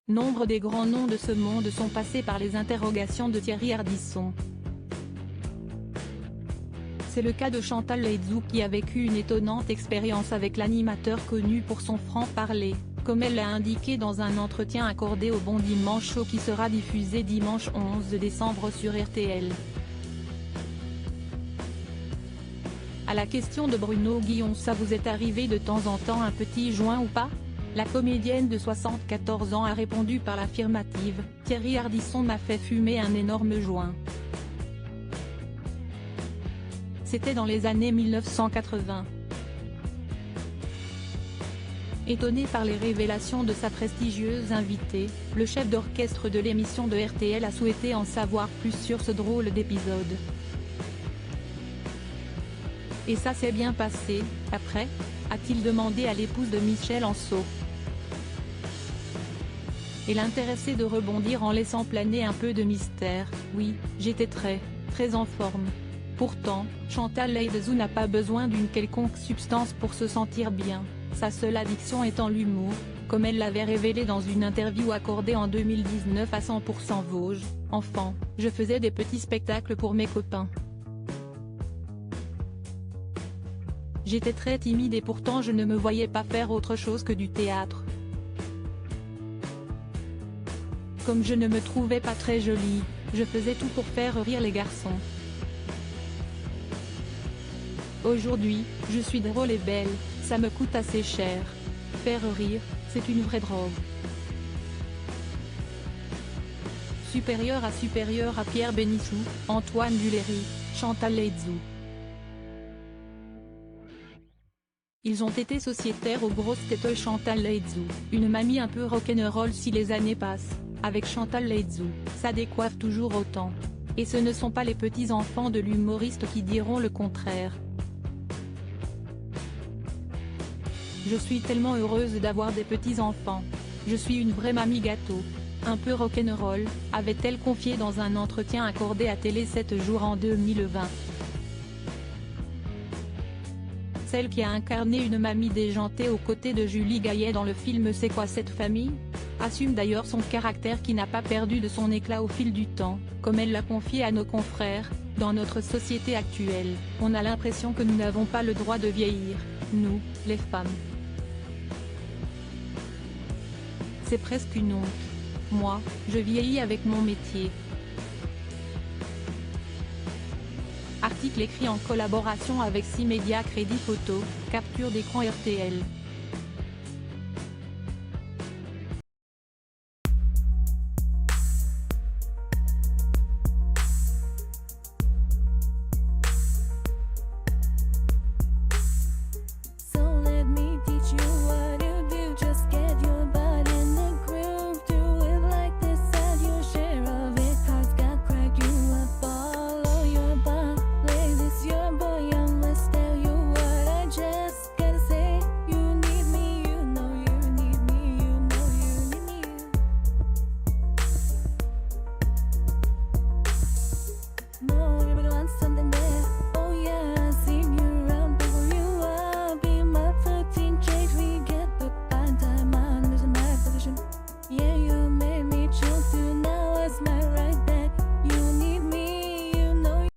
Nombre des grands noms de ce monde sont passés par les interrogations de Thierry Ardisson. C'est le cas de Chantal Laïdjou qui a vécu une étonnante expérience avec l'animateur connu pour son franc-parler, comme elle l'a indiqué dans un entretien accordé au Bon Dimanche Show qui sera diffusé dimanche 11 décembre sur RTL. À la question de Bruno Guillon, ça vous est arrivé de temps en temps un petit joint ou pas? La comédienne de 74 ans a répondu par l'affirmative. Thierry Ardisson m'a fait fumer un énorme joint. C'était dans les années 1980. Étonné par les révélations de sa prestigieuse invitée, le chef d'orchestre de l'émission de RTL a souhaité en savoir plus sur ce drôle d'épisode. Et ça s'est bien passé, après ? A-t-il demandé à l'épouse de Michel Anceau. Et l'intéressé de rebondir en laissant planer un peu de mystère. Oui, j'étais très en forme. Pourtant, Chantal Laïdjou n'a pas besoin d'une quelconque substance pour se sentir bien, sa seule addiction étant l'humour, comme elle l'avait révélé dans une interview accordée en 2019 à 100% Vosges. Enfant, je faisais des petits spectacles pour mes copains. J'étais très timide et pourtant je ne me voyais pas faire autre chose que du théâtre. Comme je ne me trouvais pas très jolie, je faisais tout pour faire rire les garçons. Aujourd'hui, je suis drôle et belle, ça me coûte assez cher. Faire rire, c'est une vraie drogue. Supérieur à Pierre Bénichou, Antoine Duléry, Chantal Laïdjou. Ils ont été sociétaires aux grosses têtes. Chantal Laïdjou, une mamie un peu rock'n'roll si les années passent, avec Chantal Laïdjou, ça décoiffe toujours autant. Et ce ne sont pas les petits-enfants de l'humoriste qui diront le contraire. Je suis tellement heureuse d'avoir des petits-enfants. Je suis une vraie mamie gâteau. Un peu rock'n'roll, avait-elle confié dans un entretien accordé à Télé 7 jours en 2020. Celle qui a incarné une mamie déjantée aux côtés de Julie Gaillet dans le film C'est quoi cette famille ? Assume d'ailleurs son caractère qui n'a pas perdu de son éclat au fil du temps, comme elle l'a confié à nos confrères. Dans notre société actuelle, on a l'impression que nous n'avons pas le droit de vieillir, nous, les femmes. C'est presque une honte. Moi, je vieillis avec mon métier. Article écrit en collaboration avec 6 médias. Crédit photo, capture d'écran RTL.